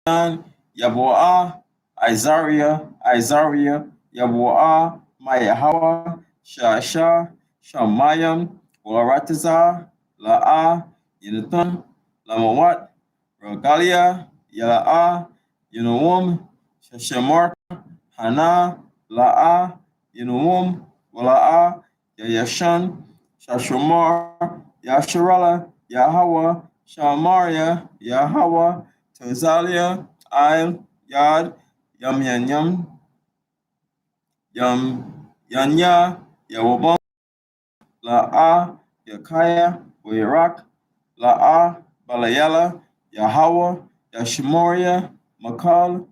Yaboah, Isaiah, Yaboah, Mayahawa, Shasha, Shamayam, Waratazar, La'ah, Yinathan, Lamawat, Rogalia, Yala'ah, Yinawum, Shashamar, Hana, La'ah, Yinawum, Wala'ah, Yayashan, Shashomar, Yasharala, Yahweh, Shamaria, Yahweh, Tanzalia, Ail, Yad, Yam Yan Yam, Yam Yanya, Yawabon, La'ah, Yakaya, Wayarak, La'ah, Balayala, Yahweh, Yashimoria, Makal,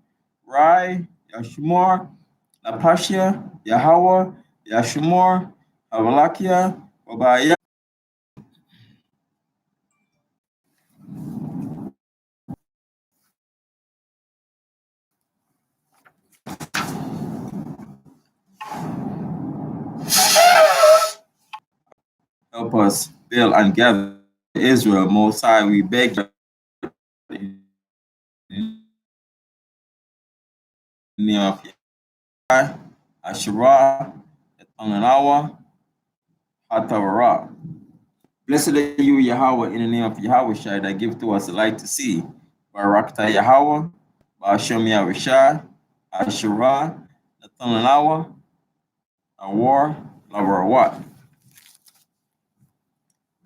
Rai, Yashimor, Lapashia, Yahweh, Yashimor, Avalakia, Wabaya. Help us build and gather Israel. Most High, we beg you in the name of Yahweh, Asherah, Ethananawa, Hatawara. Blessed are you, Yahweh, in the name of Yahweh Shai, that give to us a light to see. Barakta Yahweh, Ba'ashem Yahushai, Asherah, Ethananawa, Awar, Lavarawat.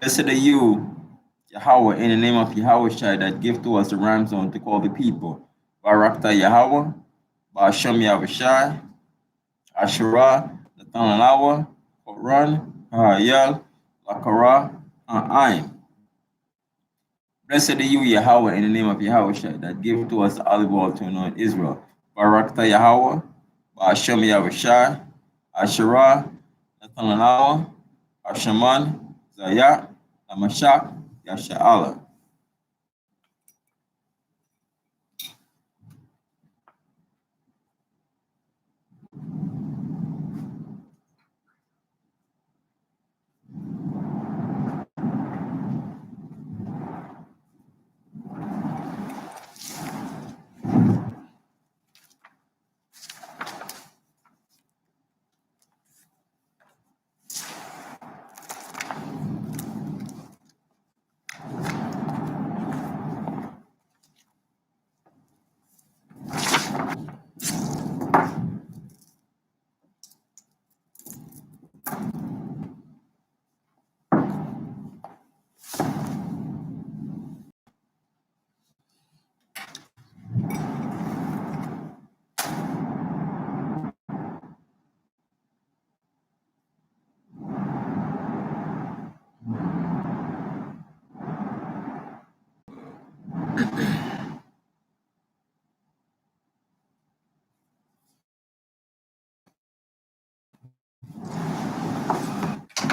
Blessed are you, Yahweh, in the name of Yahweh Shai, that give to us a ram zone to call the people. Barakta Yahweh, Ba'ashem Yahushai, Asherah, Nathanalawa, Koran, Ha'ayel, Lakara, Ha'aim. Blessed are you, Yahweh, in the name of Yahweh Shai, that give to us the olive oil to anoint Israel. Barakta Yahweh, Ba'ashem Yahushai, Asherah, Nathanalawa, Ashaman, Zayat, Amashak, Yasha'ala.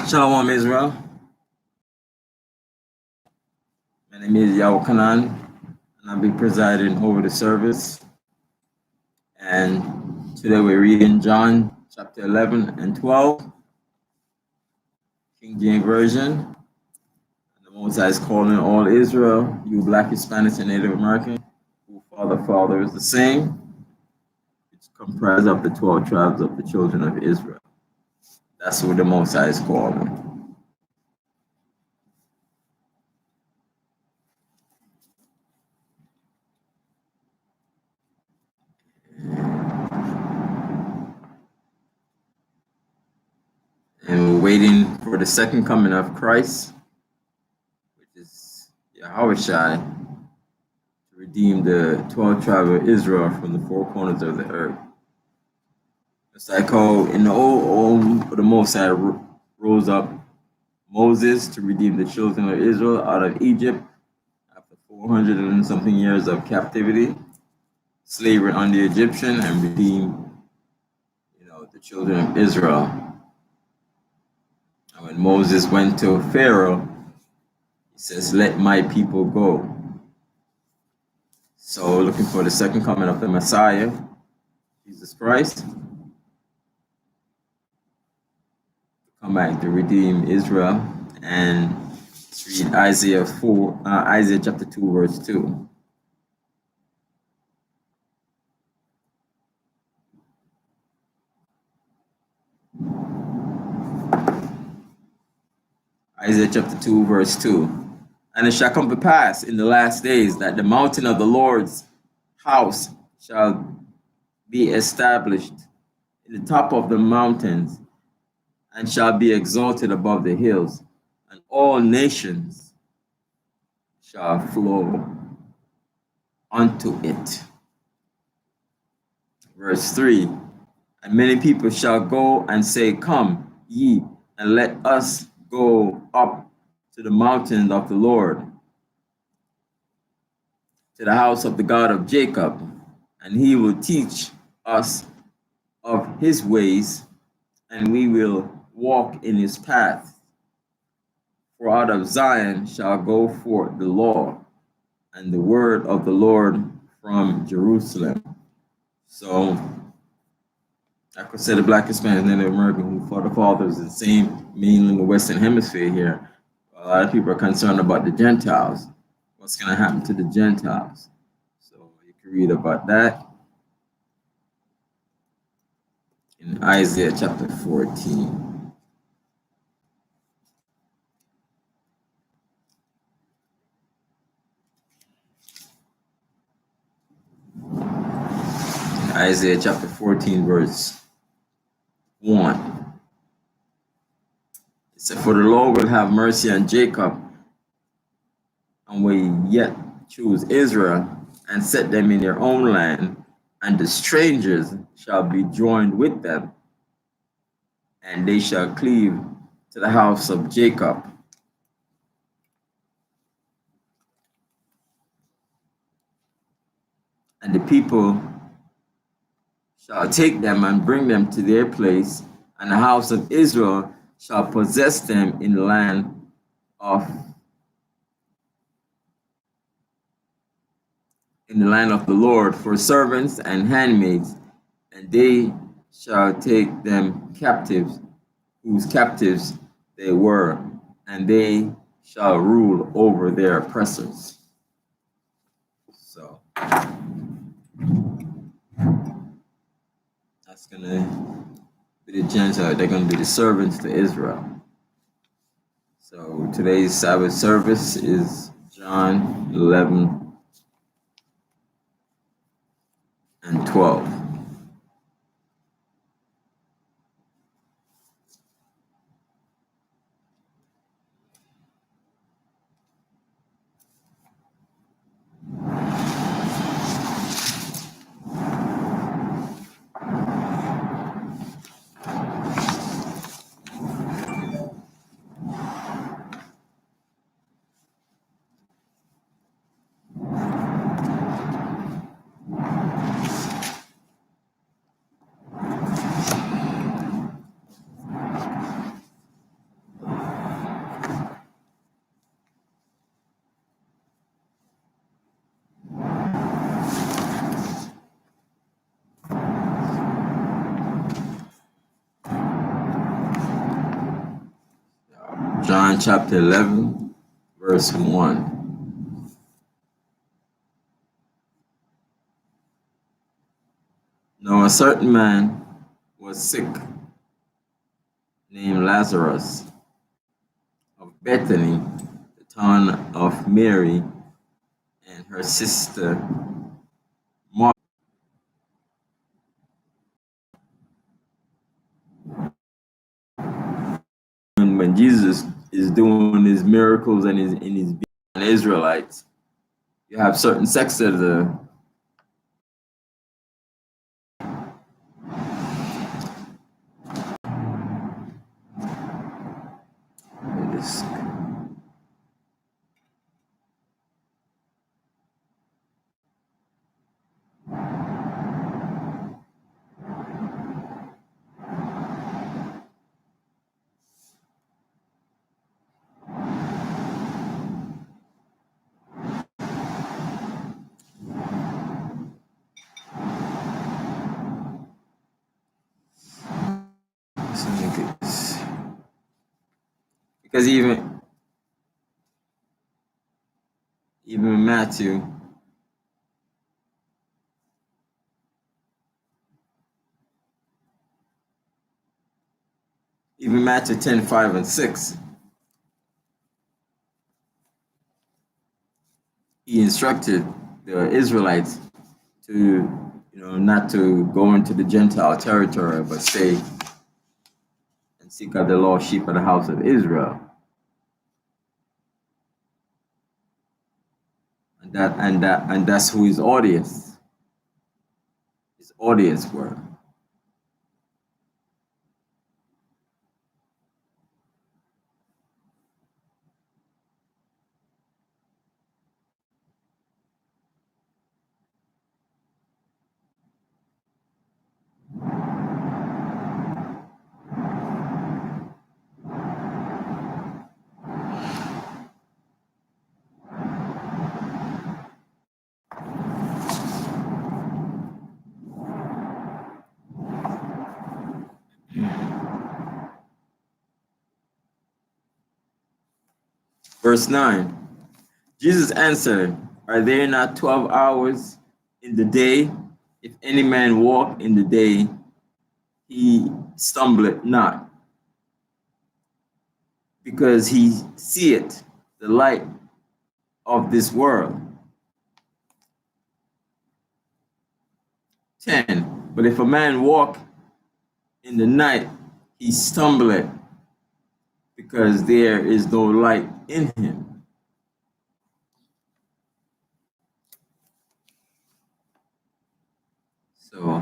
Shalom, Israel. My name is Yahweh Kanan, and I'll be presiding over the service. And today we're reading John chapter 11 and 12, King James Version. And the Most High is calling all Israel, you Black, Hispanics, and Native American, who Father is the same. It's comprised of the 12 tribes of the children of Israel. That's what the Most High is calling. And we're waiting for the second coming of Christ, which is Yahweh Shai, to redeem the 12 tribes of Israel from the four corners of the earth. It's like how in the old the Most High rose up Moses to redeem the children of Israel out of Egypt after 400 and something years of captivity, slavery under the Egyptian, and redeem, the children of Israel. And when Moses went to Pharaoh, he says, "Let my people go." So looking for the second coming of the Messiah, Jesus Christ, to come back to redeem Israel. And let's read Isaiah chapter 2, verse 2. Isaiah chapter 2, verse 2. And it shall come to pass in the last days that the mountain of the Lord's house shall be established in the top of the mountains, and shall be exalted above the hills, and all nations shall flow unto it. Verse 3. And many people shall go and say, Come ye, and let us go up to the mountain of the Lord, to the house of the God of Jacob, and he will teach us of his ways, and we will walk in his path. For out of Zion shall go forth the law and the word of the Lord from Jerusalem. So, I could say the Black, Hispanic, Native American who fought the fathers is the same, mainly in the Western Hemisphere here. A lot of people are concerned about the Gentiles. What's going to happen to the Gentiles? So you can read about that in Isaiah chapter 14. Isaiah chapter 14, verse 1. It said, For the Lord will have mercy on Jacob, and will yet choose Israel, and set them in their own land, and the strangers shall be joined with them, and they shall cleave to the house of Jacob. And the people shall take them and bring them to their place, and the house of Israel shall possess them in the land of the Lord for servants and handmaids, and they shall take them captives, whose captives they were, and they shall rule over their oppressors. So that's gonna be the Gentiles. They're gonna be the servants to Israel. So today's Sabbath service is John 11 and 12. John chapter 11, verse 1. Now a certain man was sick, named Lazarus, of Bethany, the town of Mary, and her sister Martha. When Jesus is doing his miracles and his being Israelites, you have certain sects of the because even Matthew Matthew 10, 5 and 6. he instructed the Israelites to, not to go into the Gentile territory, but stay and seek out the lost sheep of the house of Israel. And that's who his audience were. Verse 9. Jesus answered, "Are there not 12 hours in the day? If any man walk in the day, he stumbleth not, because he seeth the light of this world." 10. But if a man walk in the night, he stumbleth, because there is no light in him. So,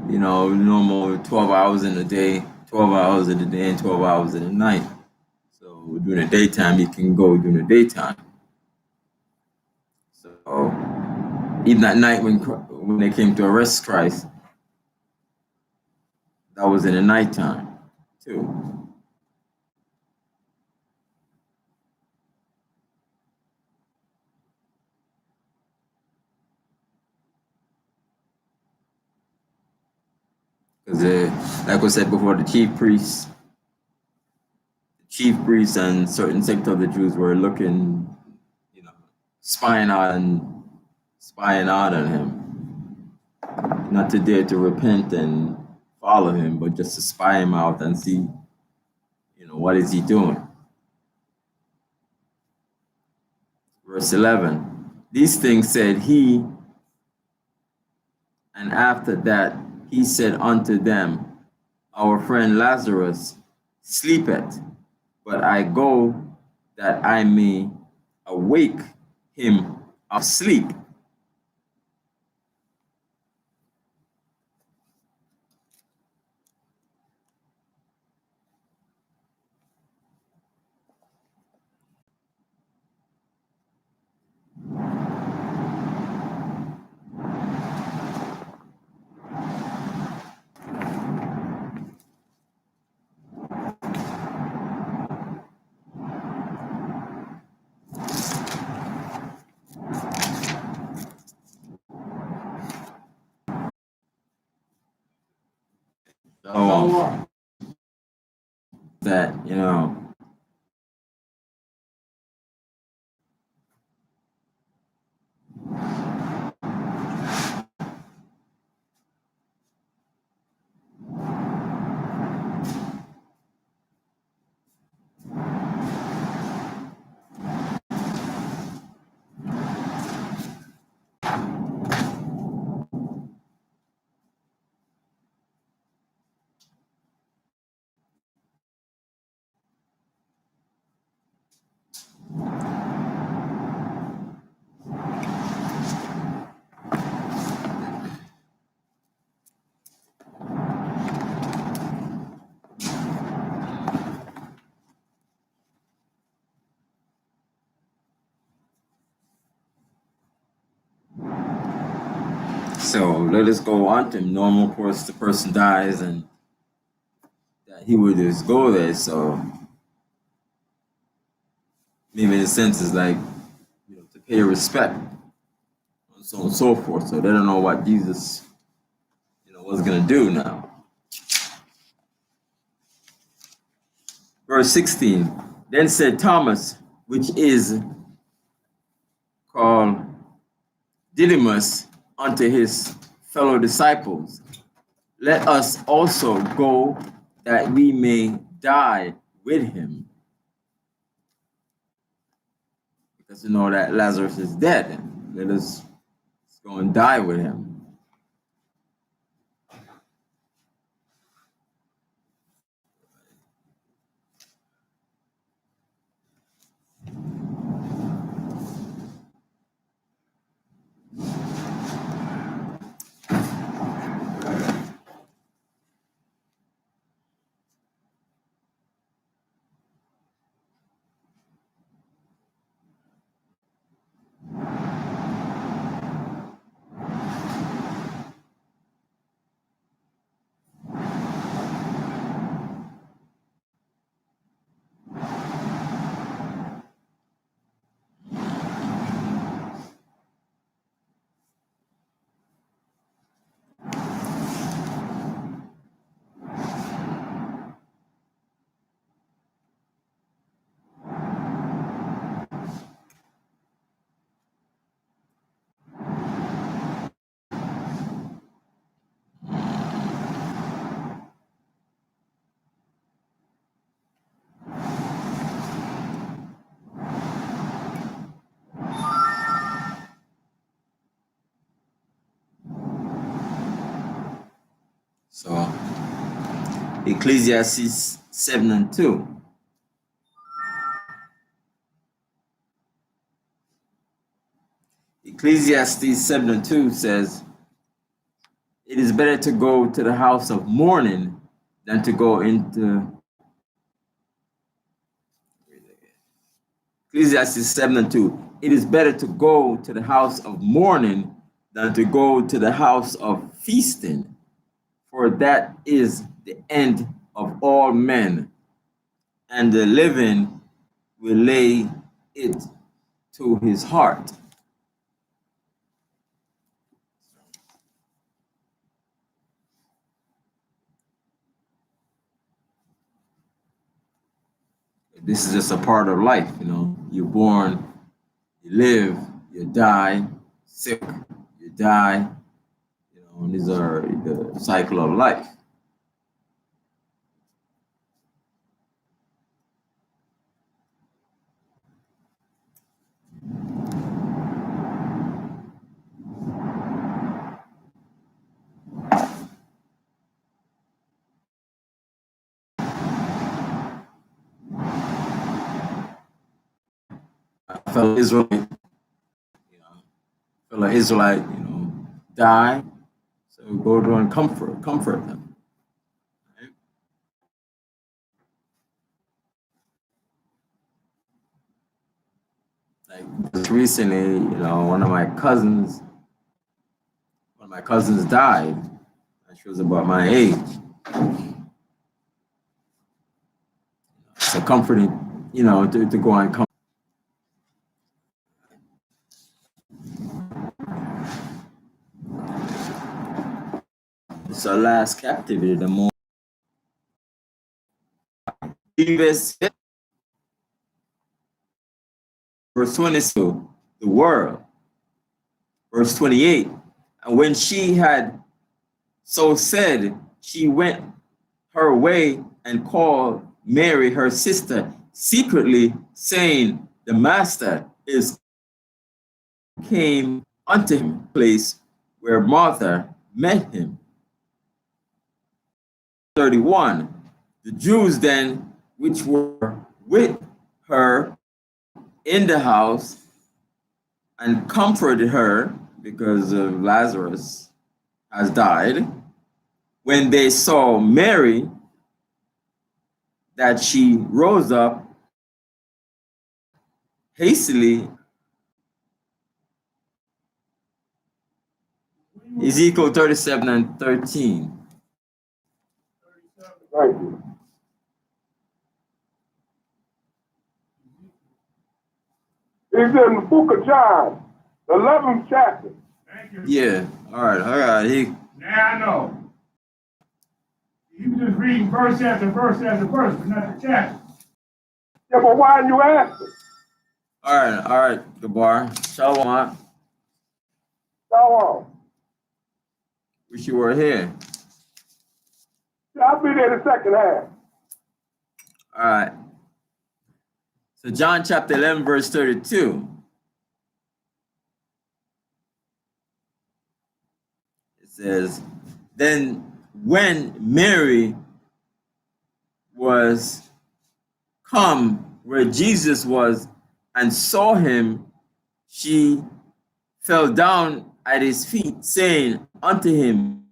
normal 12 hours in the day, 12 hours in the day, and 12 hours in the night. So during the daytime, you can go during the daytime. So even that night when they came to arrest Christ, that was in the nighttime too. Because like I said before, the chief priests and certain sect of the Jews were looking, spying out on him, not to dare to repent and follow him, but just to spy him out and see, what is he doing. Verse 11. These things said he, and after that he said unto them, Our friend Lazarus sleepeth, but I go that I may awake him of sleep. Oh, that, so let us go on to normal course. The person dies and that he would just go there. So maybe in a sense it's like, to pay respect and so on and so forth. So they don't know what Jesus, was going to do now. Verse 16. Then said Thomas, which is called Didymus, unto his fellow disciples, Let us also go that we may die with him. doesn't know that Lazarus is dead. Let us go and die with him. So Ecclesiastes 7:2. Ecclesiastes 7:2 says, "It is better to go to the house of mourning than to go into." Ecclesiastes 7:2. "It is better to go to the house of mourning than to go to the house of feasting, for that is the end of all men, and the living will lay it to his heart." This is just a part of life, you know. You're born, you live, you die, sick, you die. You know, and these are the cycle of life. A fellow Israelite, die. So go to and comfort them. Right? Like just recently, one of my cousins died. And she was about my age. So comforting, to go and comfort. It's our last captivity, the more verse 22, the world. Verse 28, and when she had so said, she went her way and called Mary, her sister, secretly, saying, the master is came unto him, place where Martha met him. 31, the Jews then, which were with her in the house, and comforted her because of Lazarus has died, when they saw Mary, that she rose up hastily. Ezekiel 37:13. Thank you. It's in the book of John, the 11th chapter. Thank you. Yeah, all right. Now I know. You was just reading verse after verse after verse, but not the chapter. Yeah, but why didn't you ask it? All right, Gabar. Shalom. Go Wish you were here. on. I'll be there the second half. All right. So John chapter 11, verse 32. says, then when Mary was come where Jesus was and saw him, she fell down at his feet, saying unto him,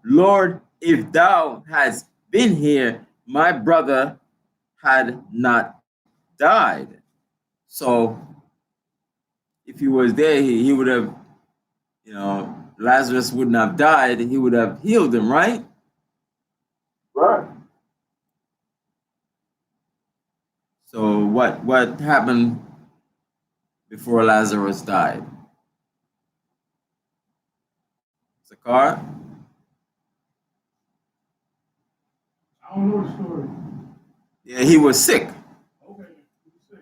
Lord, if thou hadst been here, my brother had not died. So if he was there, he would have, Lazarus wouldn't have died. He would have healed him, right? Right. So what happened before Lazarus died? Zakar? I don't know the story. Yeah, he was sick. Okay.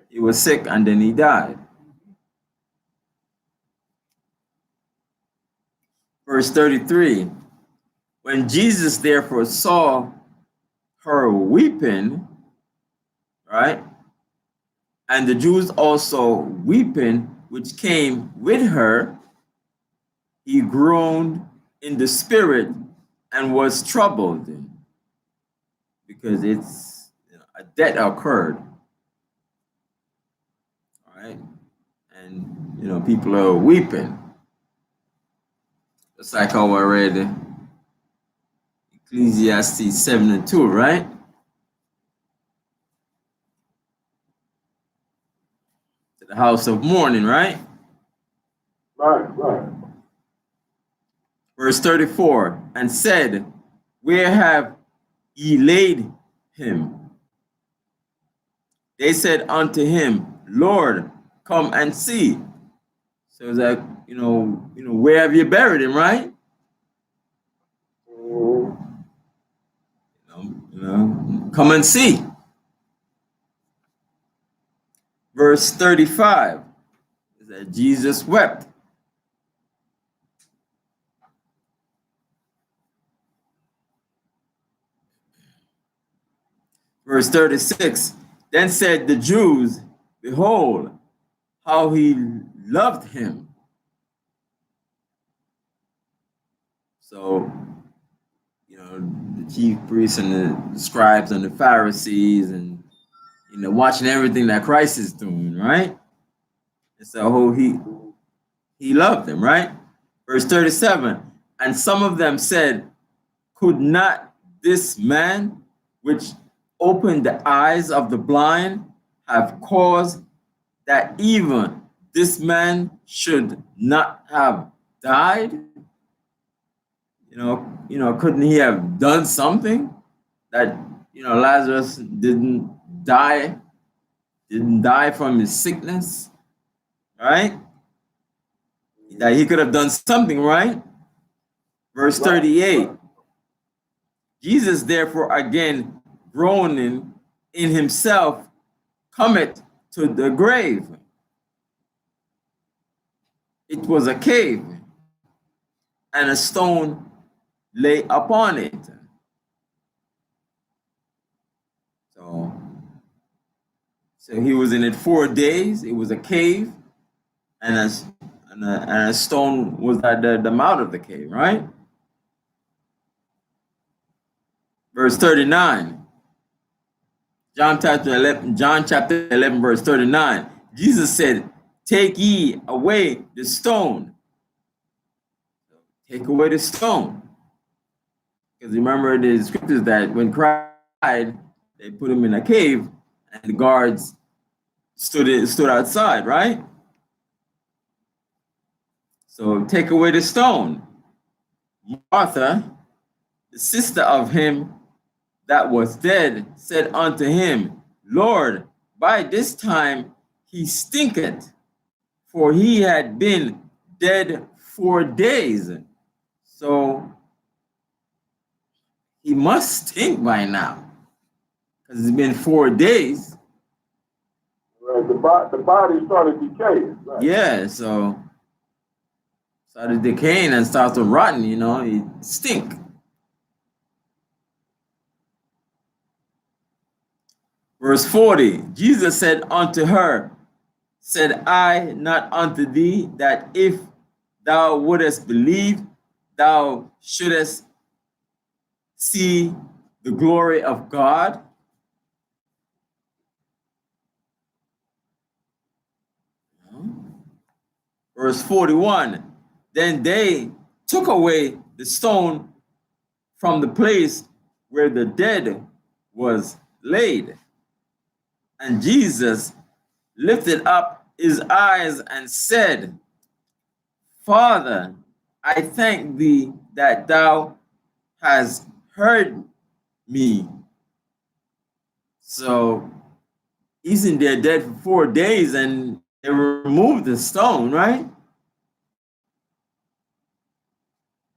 He was sick and then he died. Verse 33, when Jesus therefore saw her weeping, right, and the Jews also weeping, which came with her, he groaned in the spirit and was troubled, because it's a death occurred, right? And people are weeping. Just like how I read Ecclesiastes 7:2, right? To the house of mourning, right? Right. Verse 34, and said, where have ye laid him? They said unto him, Lord, come and see. So it's like, where have you buried him, right? Come and see. Verse 35 is that Jesus wept. Verse 36, then said the Jews, behold, how he loved him. So, the chief priests and the scribes and the Pharisees and, watching everything that Christ is doing, right? And so he loved them, right? Verse 37, and some of them said, could not this man, which opened the eyes of the blind, have caused that even this man should not have died? Couldn't he have done something that, Lazarus didn't die from his sickness, right? That he could have done something, right? Verse 38, Jesus therefore again groaning in himself cometh to the grave. It was a cave, and a stone lay upon it. So he was in it 4 days. It was a cave, and a stone was at the mouth of the cave, right? Verse 39. John chapter 11, verse 39. Jesus said, take ye away the stone. Take away the stone. Because remember the scriptures that when Christ died, they put him in a cave and the guards stood outside, right? So take away the stone. Martha, the sister of him that was dead, said unto him, Lord, by this time he stinketh, for he had been dead 4 days. So he must stink by now, because it's been 4 days. Right. The body started decaying. Right. Yeah, so started decaying and started rotting, it stink. Verse 40, Jesus said unto her, said I not unto thee that if thou wouldest believe, thou shouldest see the glory of God? Verse 41, then they took away the stone from the place where the dead was laid. And Jesus lifted up his eyes and said, Father, I thank thee that thou hast heard me. So he's in there dead for 4 days and they removed the stone, right?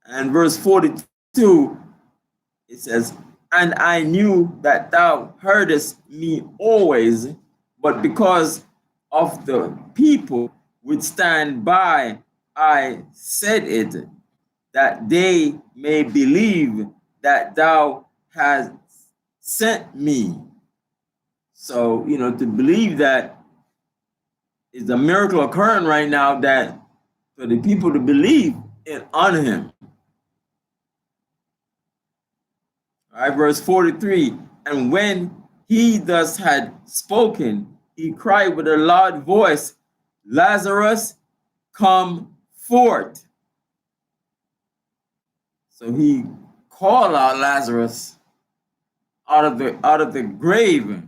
And verse 42, it says, and I knew that thou heardest me always, but because of the people which stand by, I said it, that they may believe that thou hast sent me. So, to believe that is a miracle occurring right now, that for the people to believe on him. All right, verse 43, and when he thus had spoken, he cried with a loud voice, Lazarus, come forth. So he called out Lazarus out of the grave,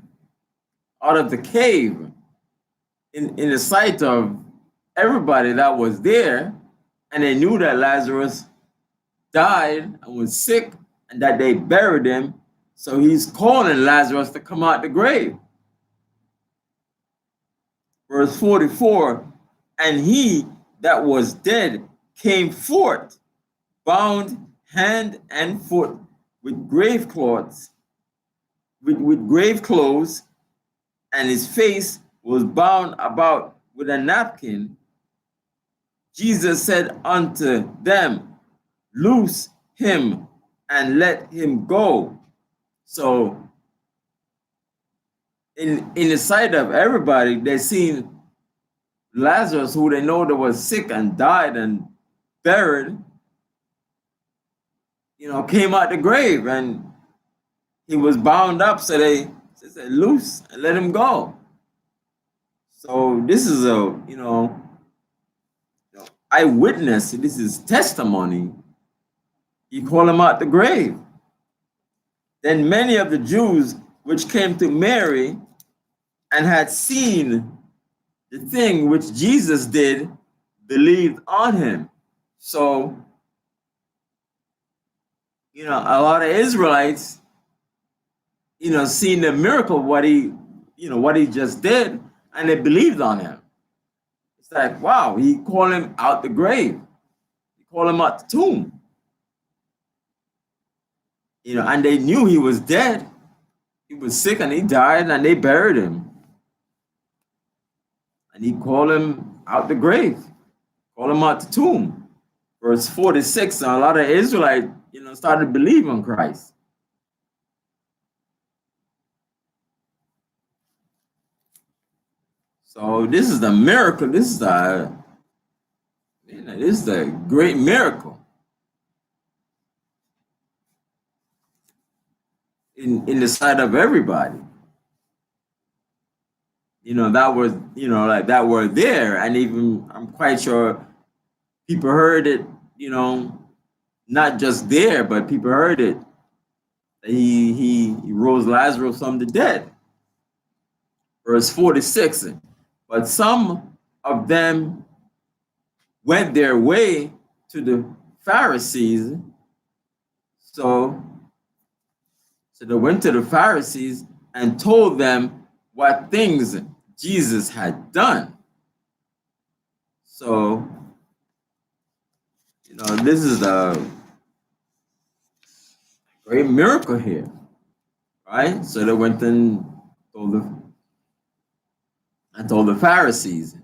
out of the cave, in the sight of everybody that was there, and they knew that Lazarus died and was sick and that they buried him. So he's calling Lazarus to come out the grave. Verse 44, and he that was dead came forth, bound hand and foot with grave clothes, with grave clothes, and his face was bound about with a napkin. Jesus said unto them, loose him and let him go. So in the sight of everybody, they seen Lazarus, who they know that was sick and died and buried, came out the grave, and he was bound up. So they said, loose and let him go. So this is a, eyewitness. This is testimony. He called him out the grave. Then many of the Jews which came to Mary and had seen the thing which Jesus did believed on him. So, a lot of Israelites, seen the miracle, what he just did, and they believed on him. It's like, wow, he called him out the grave. He called him out the tomb. And they knew he was dead. He was sick and he died and they buried him. And he called him out the grave, called him out the tomb. Verse 46, and a lot of Israelites, started to believe on Christ. So this is the miracle. This is the great miracle in the sight of everybody. That was, that were there. And even I'm quite sure people heard it, not just there, but people heard it. He rose Lazarus from the dead. Verse 46, but some of them went their way to the Pharisees. So they went to the Pharisees and told them what things Jesus had done. So, this is a great miracle here, right? So they went and told the Pharisees.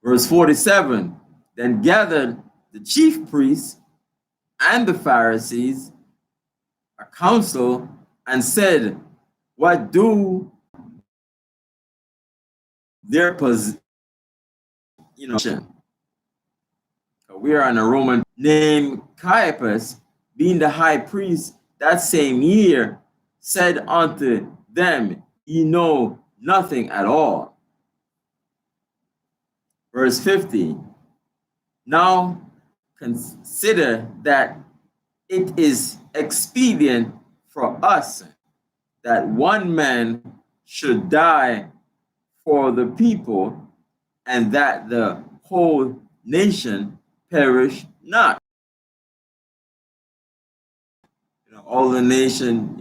Verse 47, then gathered the chief priests and the Pharisees a council and said, what do their position? We are in a Roman named Caiaphas, being the high priest that same year, said unto them, Ye know nothing at all. Verse 50. Now consider that it is expedient for us that one man should die for the people, and that the whole nation perish not. All the nation,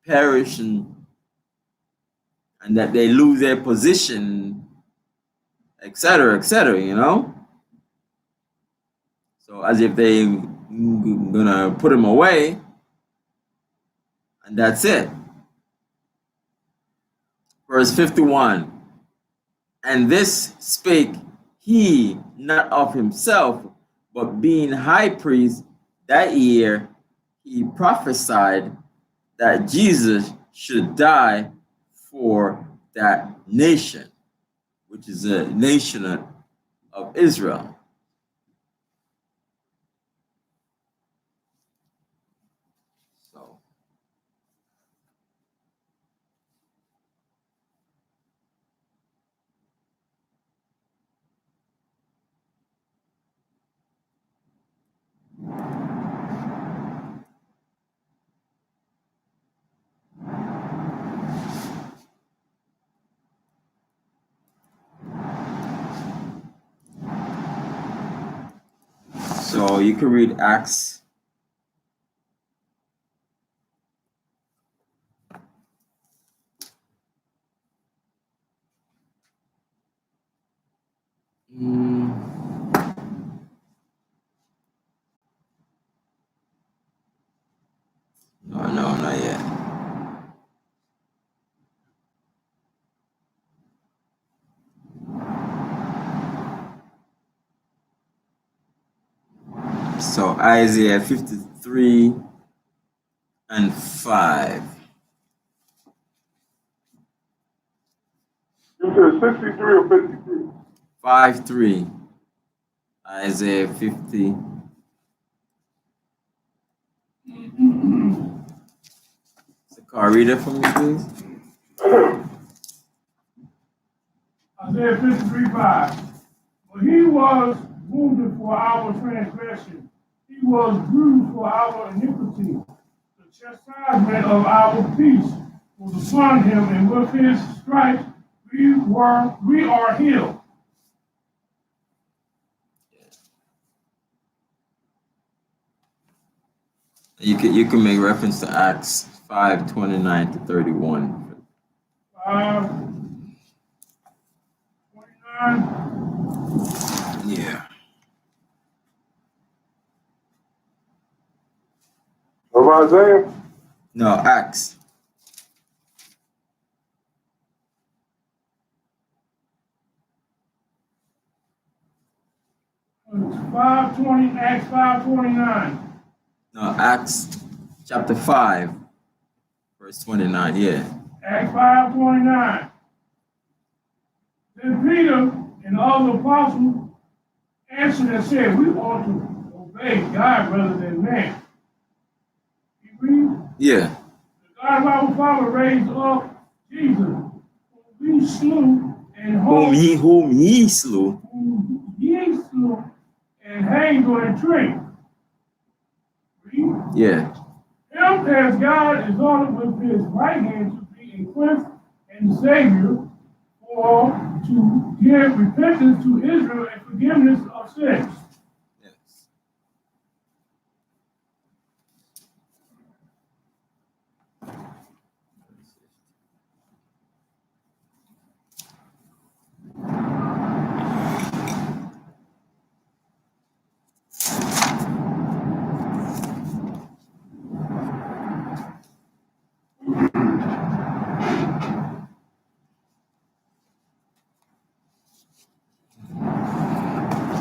perish, and that they lose their position, etc., So as if they gonna put him away, and that's it. Verse 51. And this spake he not of himself, but being high priest that year, he prophesied that Jesus should die for that nation, which is a nation of Israel. So you can read Acts. No, not yet. So Isaiah 53 and 5. You said 63 or 53? 5:3. Isaiah 50. Car, read it for me, please. Isaiah 53:5. But he was wounded for our transgression, he was bruised for our iniquity. The chastisement of our peace was upon him, and with his stripes we are healed. You can make reference to Acts 5:29 to 31. 5:29. Yeah. Of Isaiah? No, Acts. Acts 5:29. No, Acts chapter 5, verse 29. Yeah. Acts 5:29. Then Peter and all the apostles answered and said, We ought to obey God rather than man. You read? Yeah. The God of our Father raised up Jesus, whom we slew and Whom he slew. whom ye slew and hanged on a tree. Read? Yeah. Him as God exalted with his right hand to be a prince and savior, or to give repentance to Israel and forgiveness of sins. Yes.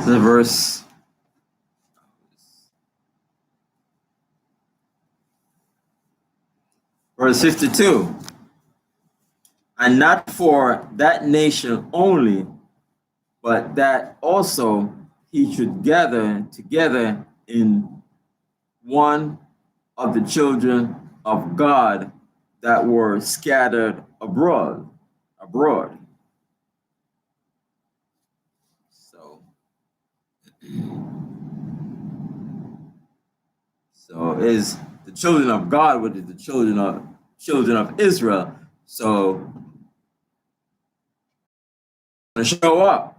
The verse 52. And not for that nation only, but that also he should gather together in one of the children of God that were scattered abroad. So, is the children of God, which is the children of Israel. So to show up.